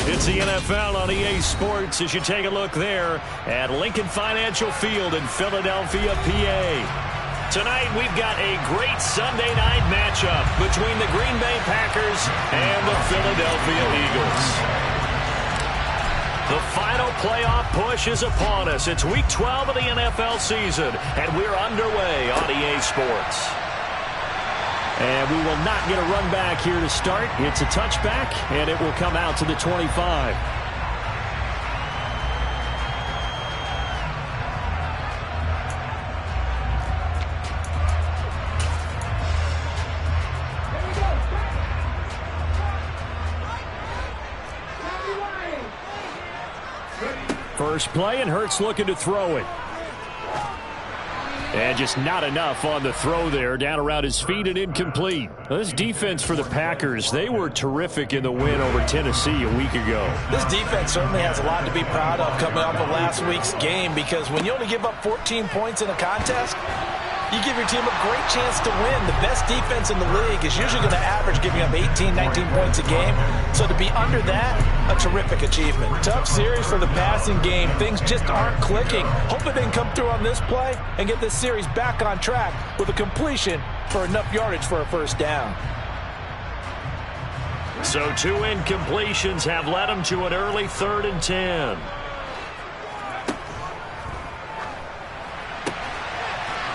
It's the NFL on EA Sports as you take a look there at Lincoln Financial Field in Philadelphia, PA. Tonight we've got a great Sunday night matchup between the Green Bay Packers and the Philadelphia Eagles. The final playoff push is upon us. It's Week 12 of the NFL season, and we're underway on EA Sports. And we will not get a run back here to start. It's a touchback, and it will come out to the 25. First play, and Hurts looking to throw it. And just not enough on the throw there. Down around his feet and incomplete. This defense for the Packers, they were terrific in the win over Tennessee a week ago. This defense certainly has a lot to be proud of coming off of last week's game, because when you only give up 14 points in a contest, you give your team a great chance to win. The best defense in the league is usually going to average giving up 18, 19 points a game. So to be under that, a terrific achievement. Tough series for the passing game. Things just aren't clicking. Hoping they can come through on this play and get this series back on track with a completion for enough yardage for a first down. So 2 incompletions have led them to an early 3rd and 10.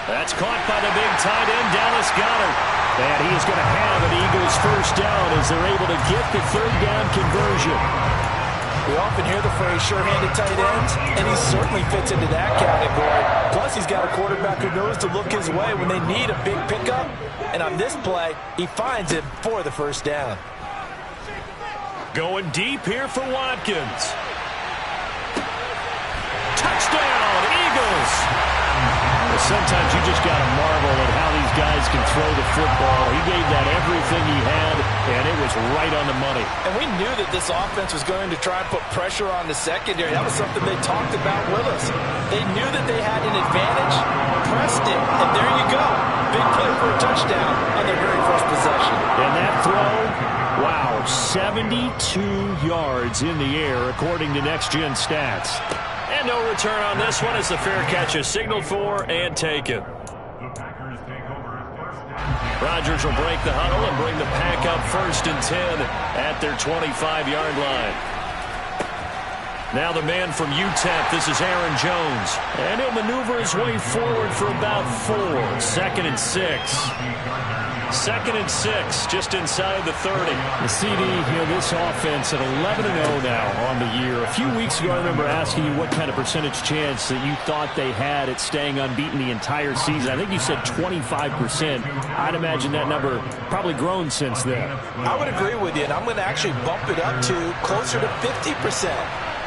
That's caught by the big tight end, Dallas Goedert. And he is going to have an Eagles first down as they're able to get the 3rd down conversion. We often hear the phrase sure-handed tight ends, and he certainly fits into that category. Plus, he's got a quarterback who knows to look his way when they need a big pickup. And on this play, he finds it for the first down. Going deep here for Watkins. Touchdown, Eagles! Sometimes you just got to marvel at how these guys can throw the football. He gave that everything he had, and it was right on the money. And we knew that this offense was going to try and put pressure on the secondary. That was something they talked about with us. They knew that they had an advantage, pressed it, and there you go. Big play for a touchdown on their very first possession. And that throw, wow, 72 yards in the air, according to Next Gen Stats. And no return on this one as the fair catch is signaled for and taken. Rodgers will break the huddle and bring the Pack up 1st and 10 at their 25-yard line. Now the man from UTEP, this is Aaron Jones. And he'll maneuver his way forward for about 4. 2nd and 6. 2nd and 6, just inside the 30. The CD, this offense at 11-0 now on the year. A few weeks ago, I remember asking you what kind of percentage chance that you thought they had at staying unbeaten the entire season. I think you said 25%. I'd imagine that number probably grown since then. I would agree with you, and I'm going to actually bump it up to closer to 50%.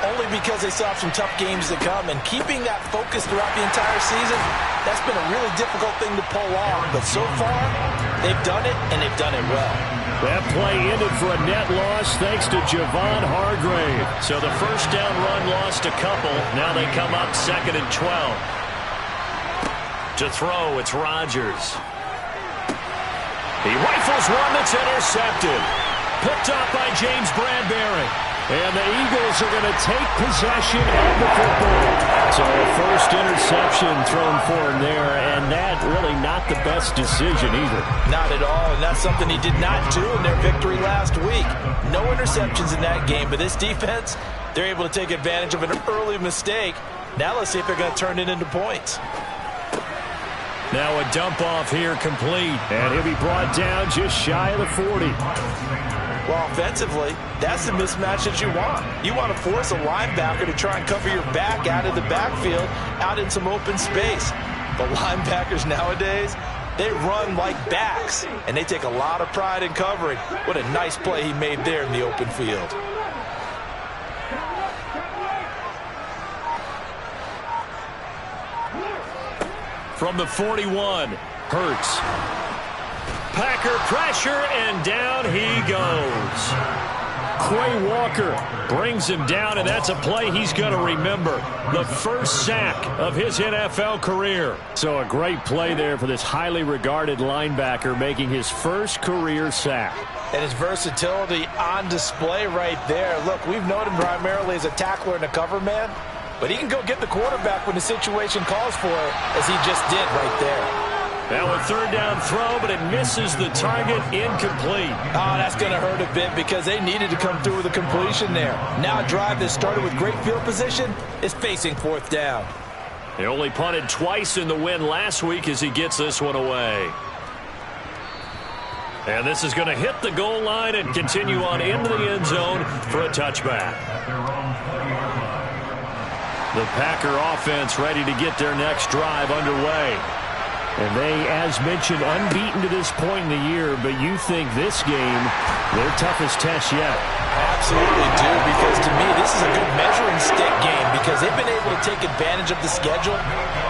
Only because they still have some tough games to come, and keeping that focus throughout the entire season, that's been a really difficult thing to pull off. But so far, they've done it, and they've done it well. That play ended for a net loss thanks to Javon Hargrave. So the first down run lost a couple. Now they come up 2nd and 12. To throw, it's Rodgers. He rifles one that's intercepted. Picked up by James Bradbury. And the Eagles are going to take possession of the football. So a first interception thrown for him there, and that really not the best decision either. Not at all, and that's something he did not do in their victory last week. No interceptions in that game, but this defense, they're able to take advantage of an early mistake. Now let's see if they're going to turn it into points. Now a dump off here complete, and he'll be brought down just shy of the 40. Well, offensively, that's the mismatch that you want. You want to force a linebacker to try and cover your back out of the backfield, out in some open space. But linebackers nowadays, they run like backs, and they take a lot of pride in covering. What a nice play he made there in the open field. From the 41, Hurts. Packer pressure, and down he goes. Quay Walker brings him down, and that's a play he's going to remember. The first sack of his NFL career. So a great play there for this highly regarded linebacker making his first career sack. And his versatility on display right there. Look, we've known him primarily as a tackler and a cover man, but he can go get the quarterback when the situation calls for it, as he just did right there. Now a third down throw, but it misses the target, incomplete. Oh, that's going to hurt a bit because they needed to come through with a completion there. Now a drive that started with great field position is facing fourth down. He only punted twice in the win last week as he gets this one away. And this is going to hit the goal line and continue on into the end zone for a touchback. The Packer offense ready to get their next drive underway. And they, as mentioned, unbeaten to this point in the year, but you think this game, their toughest test yet. Absolutely do, because to me, this is a good measuring stick game because they've been able to take advantage of the schedule.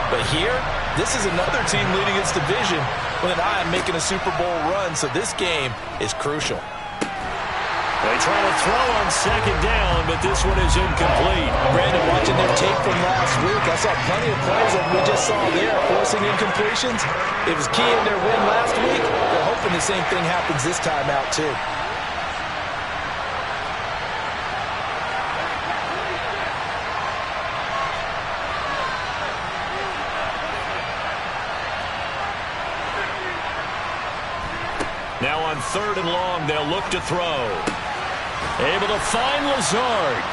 But here, this is another team leading its division with an eye on making a Super Bowl run, so this game is crucial. They try to throw on second down, but this one is incomplete. Brandon, watching their tape from last week, I saw plenty of plays that we just saw there, forcing incompletions. It was key in their win last week. They're hoping the same thing happens this time out, too. Now on third and long, they'll look to throw. Able to find Lazard.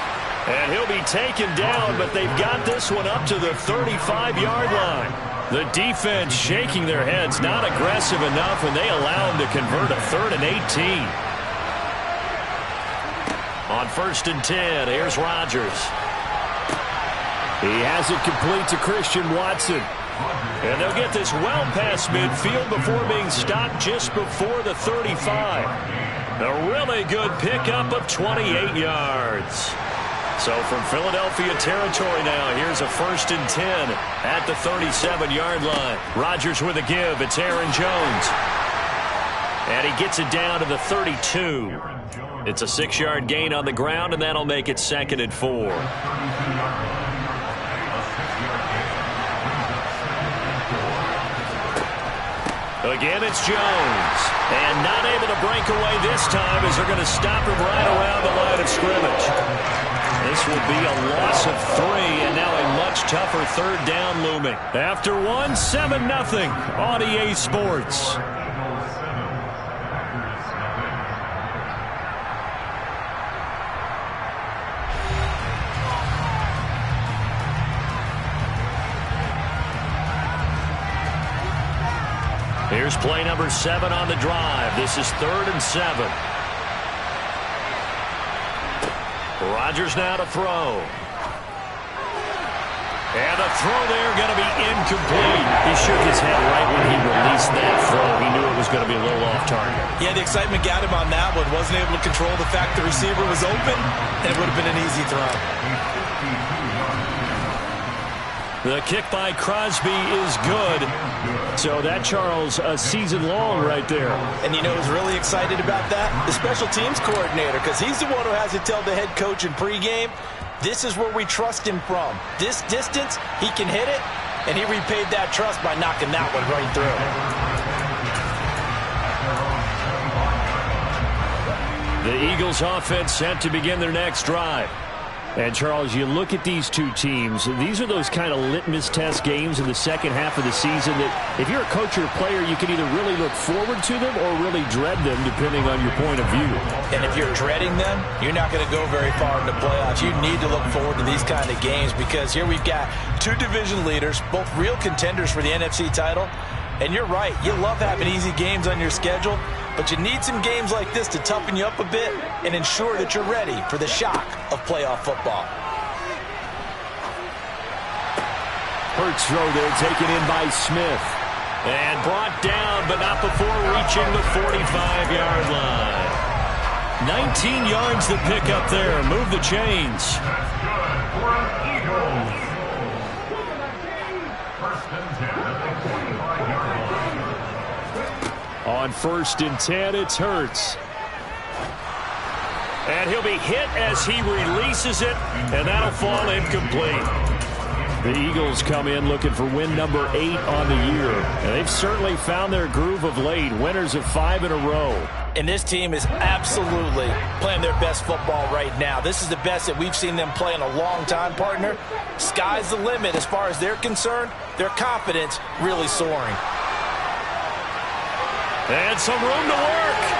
And he'll be taken down, but they've got this one up to the 35-yard line. The defense shaking their heads, not aggressive enough, and they allow him to convert a 3rd and 18. On 1st and 10, here's Rodgers. He has it complete to Christian Watson. And they'll get this well past midfield before being stopped just before the 35. A really good pickup of 28 yards. So from Philadelphia territory now, here's a 1st and 10 at the 37-yard line. Rodgers with a give. It's Aaron Jones. And he gets it down to the 32. It's a 6-yard gain on the ground, and that'll make it 2nd and 4. Again, it's Jones. And not able to break away this time as they're going to stop him right around the line of scrimmage. This will be a loss of 3, and now a much tougher 3rd down looming. After one, 7-0 on EA Sports. Here's play number 7 on the drive. This is 3rd and 7. Rodgers now to throw. And the throw there going to be incomplete. He shook his head right when he released that throw. He knew it was going to be a little off target. Yeah, the excitement got him on that one. Wasn't able to control the fact the receiver was open, and it would have been an easy throw. The kick by Crosby is good. So that, Charles, a season long right there. And you know who's really excited about that? The special teams coordinator, because he's the one who has to tell the head coach in pregame, this is where we trust him from. This distance, he can hit it, and he repaid that trust by knocking that one right through. The Eagles offense set to begin their next drive. And, Charles, you look at these two teams, these are those kind of litmus test games in the second half of the season that if you're a coach or a player, you can either really look forward to them or really dread them, depending on your point of view. And if you're dreading them, you're not going to go very far in the playoffs. You need to look forward to these kind of games because here we've got 2 division leaders, both real contenders for the NFC title. And you're right, you love having easy games on your schedule, but you need some games like this to toughen you up a bit and ensure that you're ready for the shock of playoff football. Hurts throw there, taken in by Smith. And brought down, but not before reaching the 45-yard line. 19 yards to pick up there. Move the chains. On 1st and 10, it's Hurts. And he'll be hit as he releases it, and that'll fall incomplete. The Eagles come in looking for win number 8 on the year. And they've certainly found their groove of late. Winners of 5 in a row. And this team is absolutely playing their best football right now. This is the best that we've seen them play in a long time, partner. Sky's the limit as far as they're concerned. Their confidence really soaring. And some room to work.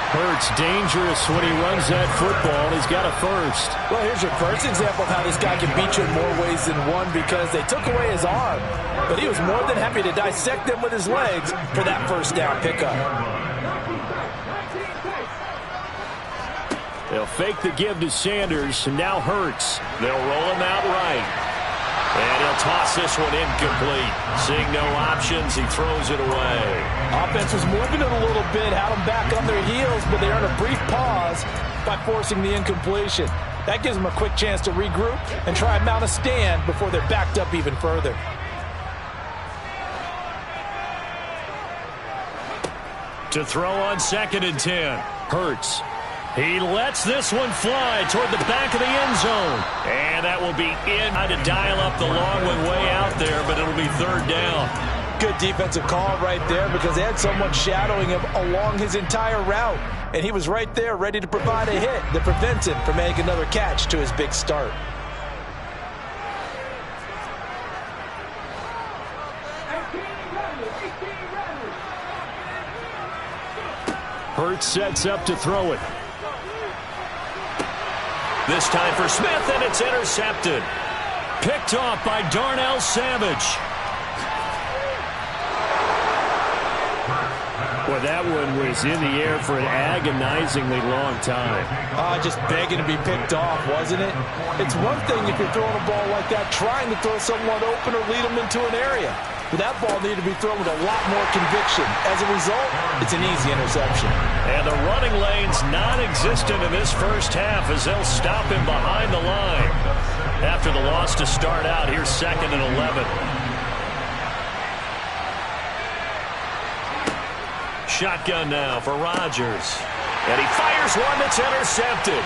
Hurts dangerous when he runs that football. He's got a first. Well, here's your first example of how this guy can beat you in more ways than one, because they took away his arm, but he was more than happy to dissect them with his legs for that first down pickup. They'll fake the give to Sanders, and now Hurts. They'll roll him out right. And he'll toss this one incomplete. Seeing no options, he throws it away. Offense was moving it a little bit, had them back on their heels, but they earned a brief pause by forcing the incompletion. That gives them a quick chance to regroup and try and mount a stand before they're backed up even further. To throw on 2nd and 10. Hurts. He lets this one fly toward the back of the end zone. And that will be in. Trying to dial up the long one way out there, but it'll be 3rd down. Good defensive call right there, because they had someone shadowing him along his entire route. And he was right there ready to provide a hit that prevents him from making another catch to his big start. Hurts sets up to throw it. This time for Smith, and it's intercepted. Picked off by Darnell Savage. Boy, that one was in the air for an agonizingly long time. Just begging to be picked off, wasn't it? It's one thing if you're throwing a ball like that, trying to throw someone open or lead them into an area. But that ball needed to be thrown with a lot more conviction. As a result, it's an easy interception. And the running lane's non-existent in this first half as they'll stop him behind the line. After the loss to start out, here's 2nd and 11. Shotgun now for Rodgers. And he fires one that's intercepted.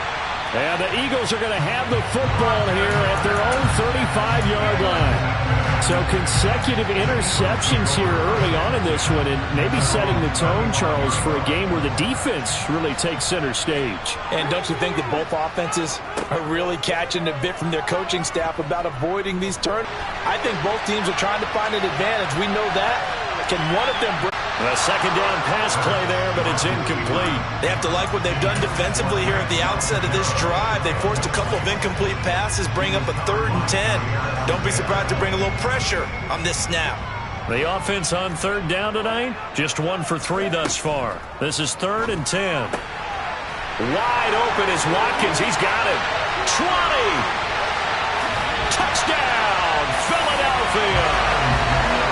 And the Eagles are going to have the football here at their own 35-yard line. So consecutive interceptions here early on in this one, and maybe setting the tone, Charles, for a game where the defense really takes center stage. And don't you think that both offenses are really catching a bit from their coaching staff about avoiding these turns? I think both teams are trying to find an advantage. We know that. Can one of them break? A 2nd down pass play there, but it's incomplete. They have to like what they've done defensively here at the outset of this drive. They forced a couple of incomplete passes, bring up a 3rd and 10. Don't be surprised to bring a little pressure on this snap. The offense on 3rd down tonight, just 1 for 3 thus far. This is 3rd and 10. Wide open is Watkins. He's got it. 20. Touchdown, Philadelphia.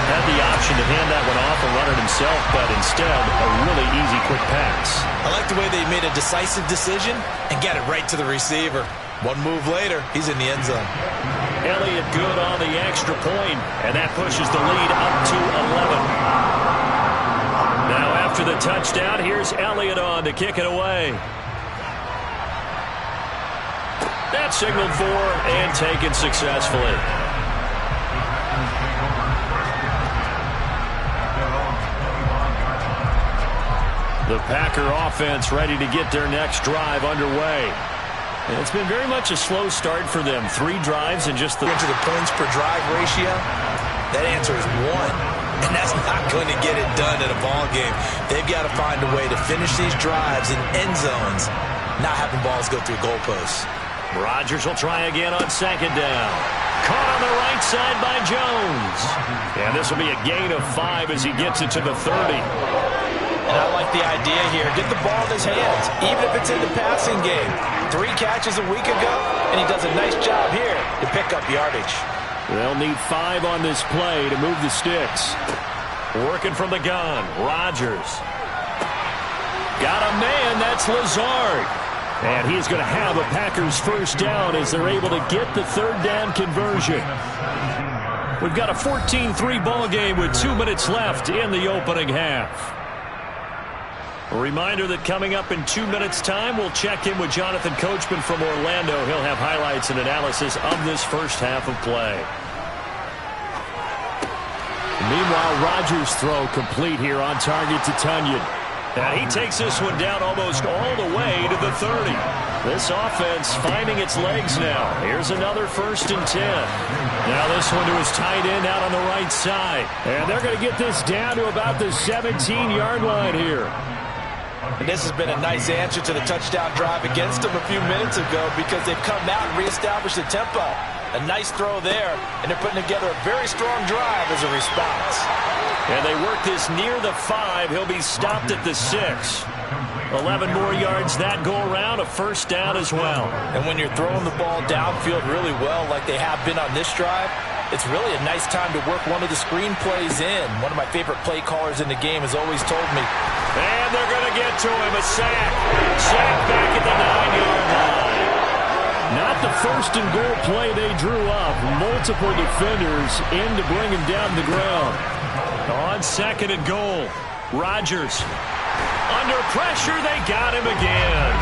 Had the option to hand that one off and run it himself, but instead, a really easy, quick pass. I like the way they made a decisive decision and got it right to the receiver. One move later, he's in the end zone. Elliott good on the extra point, and that pushes the lead up to 11. Now after the touchdown, here's Elliott on to kick it away. That's signaled for and taken successfully. The Packer offense ready to get their next drive underway. And it's been very much a slow start for them. 3 drives and just into the points per drive ratio. That answer is 1. And that's not going to get it done in a ball game. They've got to find a way to finish these drives in end zones, not having balls go through goalposts. Rodgers will try again on 2nd down. Caught on the right side by Jones. And this will be a gain of 5 as he gets it to the 30. And I like the idea here. Get the ball in his hands, even if it's in the passing game. 3 catches a week ago, and he does a nice job here to pick up yardage. They'll need 5 on this play to move the sticks. Working from the gun, Rodgers. Got a man, that's Lazard. And he's going to have a Packers first down as they're able to get the 3rd down conversion. We've got a 14-3 ball game with 2 minutes left in the opening half. A reminder that coming up in 2 minutes' time, we'll check in with Jonathan Coachman from Orlando. He'll have highlights and analysis of this first half of play. Meanwhile, Rodgers' throw complete here on target to Tonyan. And he takes this one down almost all the way to the 30. This offense finding its legs now. Here's another 1st and 10. Now this one to his tight end out on the right side. And they're going to get this down to about the 17-yard line here. And this has been a nice answer to the touchdown drive against them a few minutes ago because they've come out and reestablished the tempo. A nice throw there, and they're putting together a very strong drive as a response. And they work this near the 5. He'll be stopped at the 6. 11 more yards that go around, a 1st down as well. And when you're throwing the ball downfield really well like they have been on this drive, it's really a nice time to work one of the screen plays in. One of my favorite play callers in the game has always told me. And they're going to get to him, a sack. Sack back at the 9-yard line. Not the 1st and goal play they drew up. Multiple defenders in to bring him down to the ground. On 2nd and goal, Rodgers. Under pressure, they got him again.